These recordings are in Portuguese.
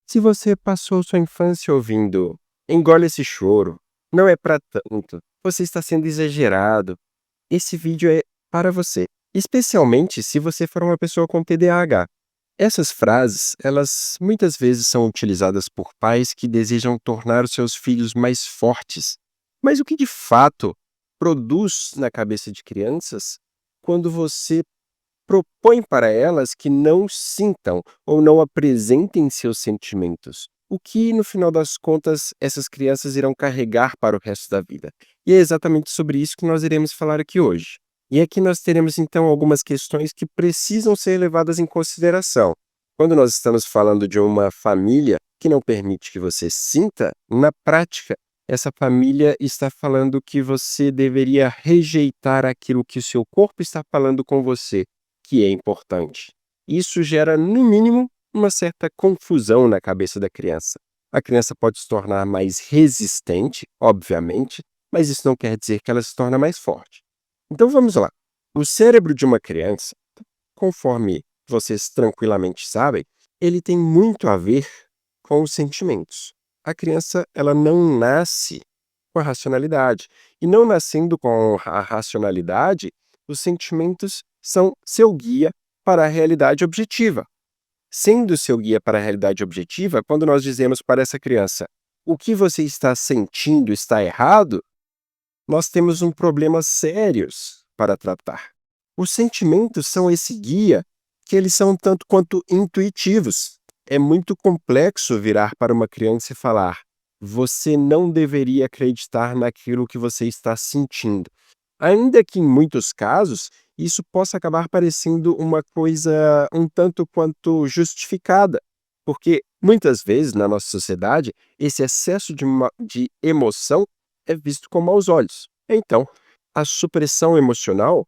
Se você passou sua infância ouvindo "engole esse choro", "não é pra tanto", "você está sendo exagerado", esse vídeo é para você, especialmente se você for uma pessoa com TDAH. Essas frases, elas muitas vezes são utilizadas por pais que desejam tornar os seus filhos mais fortes. Mas o que de fato produz na cabeça de crianças quando você propõe para elas que não sintam ou não apresentem seus sentimentos? O que, no final das contas, essas crianças irão carregar para o resto da vida? E é exatamente sobre isso que nós iremos falar aqui hoje. E aqui nós teremos, então, algumas questões que precisam ser levadas em consideração. Quando nós estamos falando de uma família que não permite que você sinta, na prática, essa família está falando que você deveria rejeitar aquilo que o seu corpo está falando com você, que é importante. Isso gera, no mínimo, uma certa confusão na cabeça da criança. A criança pode se tornar mais resistente, obviamente, mas isso não quer dizer que ela se torna mais forte. Então vamos lá. O cérebro de uma criança, conforme vocês tranquilamente sabem, ele tem muito a ver com os sentimentos. A criança, ela não nasce com a racionalidade. E não nascendo com a racionalidade, os sentimentos são seu guia para a realidade objetiva. Sendo seu guia para a realidade objetiva, quando nós dizemos para essa criança o que você está sentindo está errado, nós temos um problema sérios para tratar. Os sentimentos são esse guia que eles são tanto quanto intuitivos. É muito complexo virar para uma criança e falar: você não deveria acreditar naquilo que você está sentindo. Ainda que em muitos casos isso possa acabar parecendo uma coisa um tanto quanto justificada, porque muitas vezes na nossa sociedade esse excesso de emoção é visto com maus olhos. Então, a supressão emocional,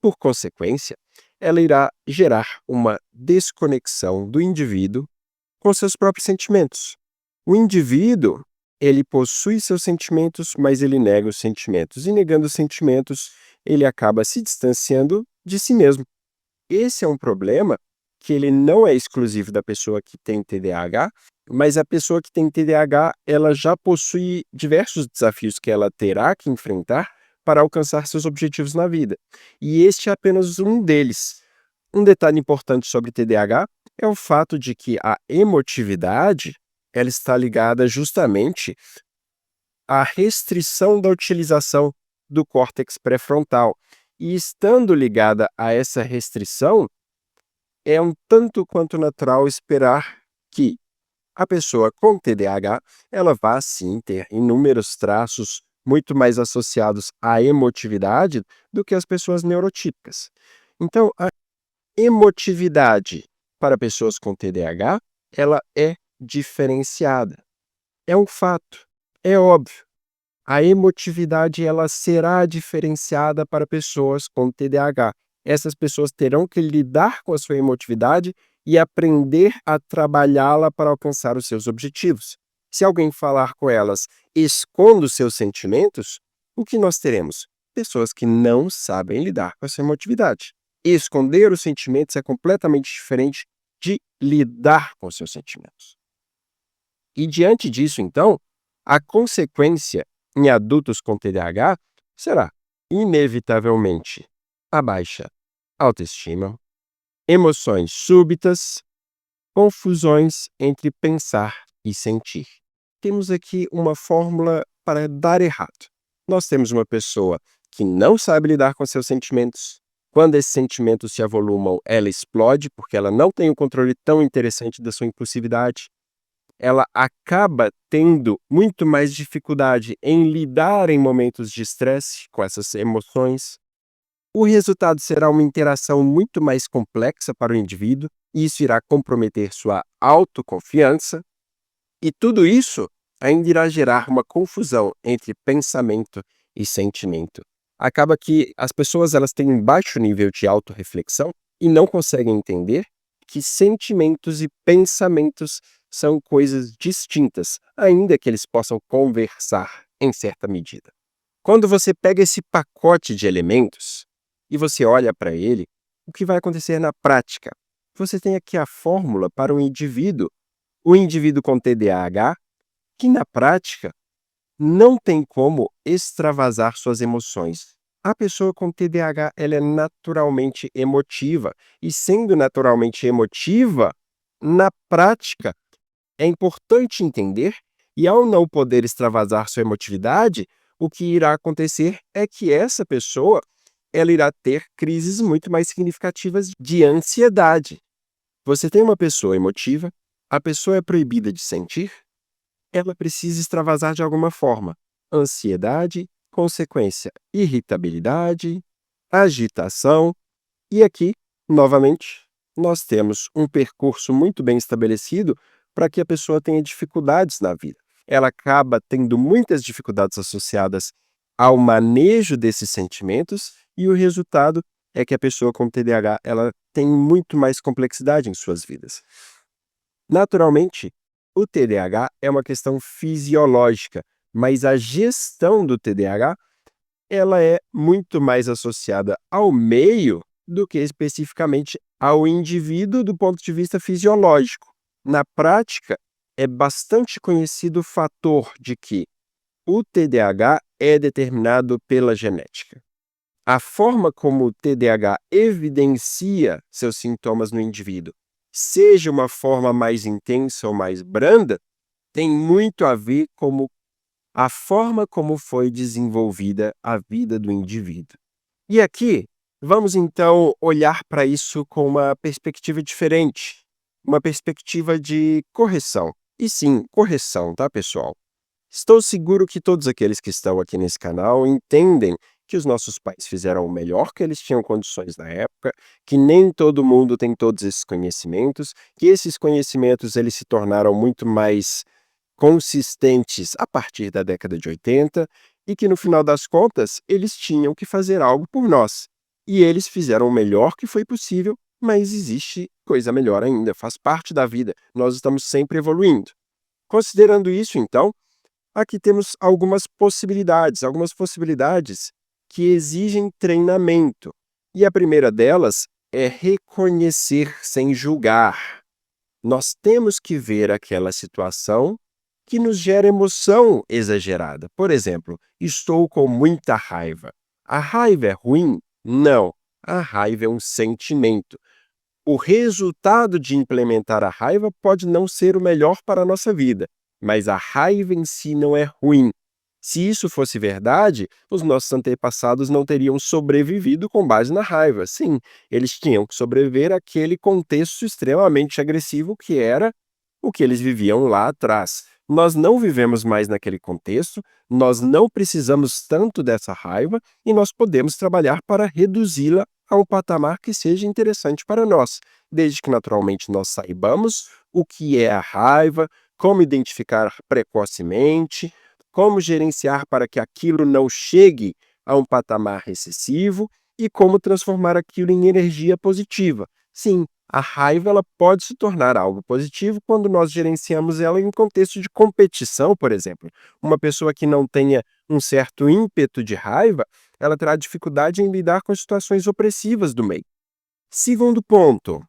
por consequência, ela irá gerar uma desconexão do indivíduo com seus próprios sentimentos. O indivíduo, ele possui seus sentimentos, mas ele nega os sentimentos. E negando os sentimentos, ele acaba se distanciando de si mesmo. Esse é um problema que ele não é exclusivo da pessoa que tem TDAH, mas a pessoa que tem TDAH, ela já possui diversos desafios que ela terá que enfrentar para alcançar seus objetivos na vida. E este é apenas um deles. Um detalhe importante sobre TDAH é o fato de que a emotividade, ela está ligada justamente à restrição da utilização do córtex pré-frontal. E estando ligada a essa restrição, é um tanto quanto natural esperar que a pessoa com TDAH, ela vá sim ter inúmeros traços muito mais associados à emotividade do que as pessoas neurotípicas. Então, a emotividade para pessoas com TDAH, ela é diferenciada. É um fato, é óbvio. A emotividade ela será diferenciada para pessoas com TDAH. Essas pessoas terão que lidar com a sua emotividade e aprender a trabalhá-la para alcançar os seus objetivos. Se alguém falar com elas, esconda os seus sentimentos, o que nós teremos? Pessoas que não sabem lidar com essa emotividade. Esconder os sentimentos é completamente diferente de lidar com os seus sentimentos. E diante disso, então, a consequência em adultos com TDAH será, inevitavelmente, a baixa autoestima, emoções súbitas, confusões entre pensar e sentir. Temos aqui uma fórmula para dar errado. Nós temos uma pessoa que não sabe lidar com seus sentimentos. Quando esses sentimentos se avolumam, ela explode, porque ela não tem um controle tão interessante da sua impulsividade. Ela acaba tendo muito mais dificuldade em lidar em momentos de estresse com essas emoções. O resultado será uma interação muito mais complexa para o indivíduo, e isso irá comprometer sua autoconfiança, e tudo isso ainda irá gerar uma confusão entre pensamento e sentimento. Acaba que as pessoas elas têm um baixo nível de autorreflexão e não conseguem entender que sentimentos e pensamentos são coisas distintas, ainda que eles possam conversar em certa medida. Quando você pega esse pacote de elementos e você olha para ele, o que vai acontecer na prática? Você tem aqui a fórmula para um indivíduo o indivíduo com TDAH, que na prática não tem como extravasar suas emoções. A pessoa com TDAH, ela é naturalmente emotiva, e sendo naturalmente emotiva, na prática, é importante entender, e ao não poder extravasar sua emotividade, o que irá acontecer é que essa pessoa, ela irá ter crises muito mais significativas de ansiedade. Você tem uma pessoa emotiva, a pessoa é proibida de sentir, ela precisa extravasar de alguma forma. Ansiedade, consequência, irritabilidade, agitação. E aqui, novamente, nós temos um percurso muito bem estabelecido para que a pessoa tenha dificuldades na vida. Ela acaba tendo muitas dificuldades associadas ao manejo desses sentimentos e o resultado é que a pessoa com TDAH ela tem muito mais complexidade em suas vidas. Naturalmente, o TDAH é uma questão fisiológica, mas a gestão do TDAH ela é muito mais associada ao meio do que especificamente ao indivíduo do ponto de vista fisiológico. Na prática, é bastante conhecido o fator de que o TDAH é determinado pela genética. A forma como o TDAH evidencia seus sintomas no indivíduo, seja uma forma mais intensa ou mais branda, tem muito a ver com a forma como foi desenvolvida a vida do indivíduo. E aqui, vamos então olhar para isso com uma perspectiva diferente, uma perspectiva de correção. E sim, correção, tá, pessoal? Estou seguro que todos aqueles que estão aqui nesse canal entendem que os nossos pais fizeram o melhor que eles tinham condições na época, que nem todo mundo tem todos esses conhecimentos, que esses conhecimentos eles se tornaram muito mais consistentes a partir da década de 80 e que, no final das contas, eles tinham que fazer algo por nós. E eles fizeram o melhor que foi possível, mas existe coisa melhor ainda, faz parte da vida. Nós estamos sempre evoluindo. Considerando isso, então, aqui temos algumas possibilidades que exigem treinamento. E a primeira delas é reconhecer sem julgar. Nós temos que ver aquela situação que nos gera emoção exagerada. Por exemplo, estou com muita raiva. A raiva é ruim? Não. A raiva é um sentimento. O resultado de implementar a raiva pode não ser o melhor para a nossa vida, mas a raiva em si não é ruim. Se isso fosse verdade, os nossos antepassados não teriam sobrevivido com base na raiva. Sim, eles tinham que sobreviver àquele contexto extremamente agressivo que era o que eles viviam lá atrás. Nós não vivemos mais naquele contexto, nós não precisamos tanto dessa raiva e nós podemos trabalhar para reduzi-la a um patamar que seja interessante para nós, desde que naturalmente nós saibamos o que é a raiva, como identificar precocemente, como gerenciar para que aquilo não chegue a um patamar excessivo e como transformar aquilo em energia positiva. Sim, a raiva ela pode se tornar algo positivo quando nós gerenciamos ela em contexto de competição, por exemplo. Uma pessoa que não tenha um certo ímpeto de raiva, ela terá dificuldade em lidar com as situações opressivas do meio. Segundo ponto,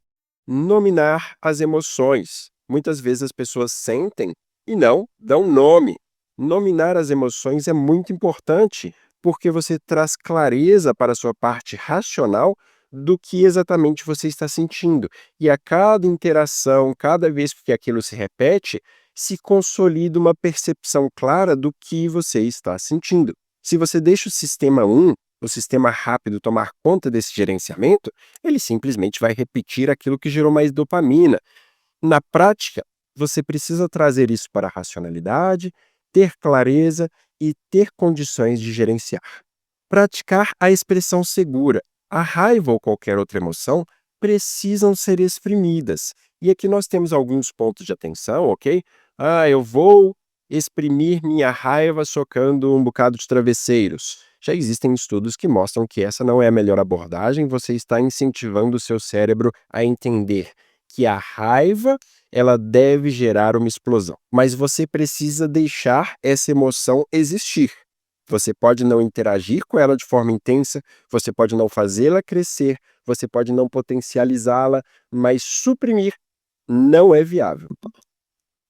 nominar as emoções. Muitas vezes as pessoas sentem e não dão nome. Nominar as emoções é muito importante, porque você traz clareza para a sua parte racional do que exatamente você está sentindo. E a cada interação, cada vez que aquilo se repete, se consolida uma percepção clara do que você está sentindo. Se você deixa o sistema 1, o sistema rápido, tomar conta desse gerenciamento, ele simplesmente vai repetir aquilo que gerou mais dopamina. Na prática, você precisa trazer isso para a racionalidade, ter clareza e ter condições de gerenciar. Praticar a expressão segura. A raiva ou qualquer outra emoção precisam ser exprimidas. E aqui nós temos alguns pontos de atenção, ok? Eu vou exprimir minha raiva socando um bocado de travesseiros. Já existem estudos que mostram que essa não é a melhor abordagem, você está incentivando o seu cérebro a entender que a raiva ela deve gerar uma explosão, mas você precisa deixar essa emoção existir. Você pode não interagir com ela de forma intensa, você pode não fazê-la crescer, você pode não potencializá-la, mas suprimir não é viável.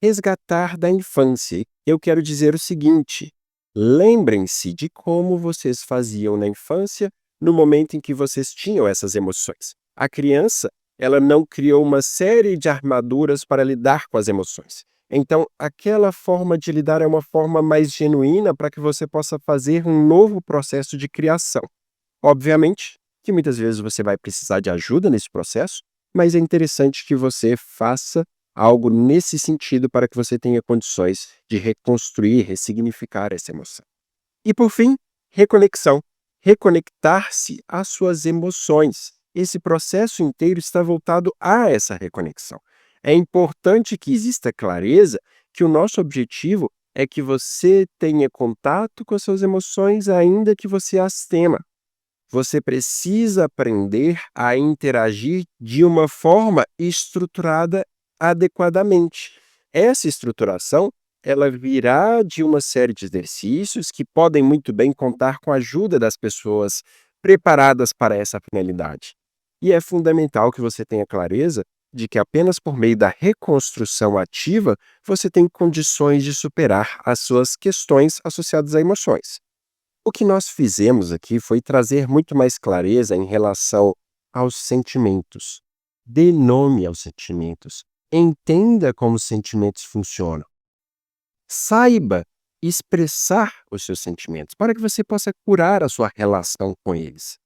resgatar da infância. Eu quero dizer o seguinte: lembrem-se de como vocês faziam na infância, no momento em que vocês tinham essas emoções. A criança, ela não criou uma série de armaduras para lidar com as emoções. Então, aquela forma de lidar é uma forma mais genuína para que você possa fazer um novo processo de criação. Obviamente que muitas vezes você vai precisar de ajuda nesse processo, mas é interessante que você faça algo nesse sentido para que você tenha condições de reconstruir, ressignificar essa emoção. E por fim, reconexão. Reconectar-se às suas emoções. Esse processo inteiro está voltado a essa reconexão. É importante que exista clareza que o nosso objetivo é que você tenha contato com as suas emoções ainda que você as tema. Você precisa aprender a interagir de uma forma estruturada adequadamente. Essa estruturação, ela virá de uma série de exercícios que podem muito bem contar com a ajuda das pessoas preparadas para essa finalidade. E é fundamental que você tenha clareza de que apenas por meio da reconstrução ativa você tem condições de superar as suas questões associadas a emoções. O que nós fizemos aqui foi trazer muito mais clareza em relação aos sentimentos. Dê nome aos sentimentos. Entenda como os sentimentos funcionam. Saiba expressar os seus sentimentos para que você possa curar a sua relação com eles.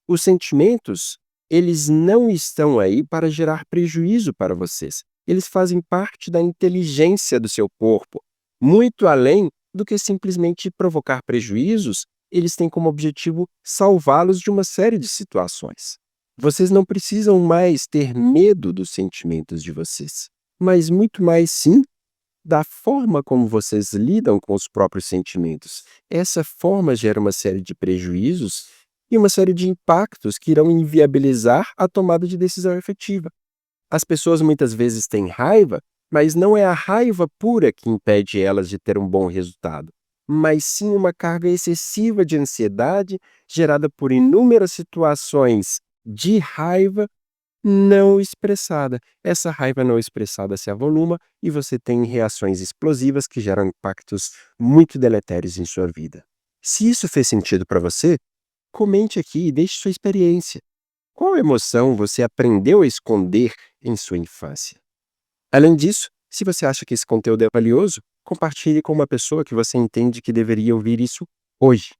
Os sentimentos, eles não estão aí para gerar prejuízo para vocês. Eles fazem parte da inteligência do seu corpo. Muito além do que simplesmente provocar prejuízos, eles têm como objetivo salvá-los de uma série de situações. Vocês não precisam mais ter medo dos sentimentos de vocês, mas muito mais sim da forma como vocês lidam com os próprios sentimentos. Essa forma gera uma série de prejuízos e uma série de impactos que irão inviabilizar a tomada de decisão efetiva. As pessoas muitas vezes têm raiva, mas não é a raiva pura que impede elas de ter um bom resultado, mas sim uma carga excessiva de ansiedade gerada por inúmeras situações de raiva não expressada. Essa raiva não expressada se avoluma e você tem reações explosivas que geram impactos muito deletérios em sua vida. Se isso fez sentido para você, comente aqui e deixe sua experiência. Qual emoção você aprendeu a esconder em sua infância? Além disso, se você acha que esse conteúdo é valioso, compartilhe com uma pessoa que você entende que deveria ouvir isso hoje.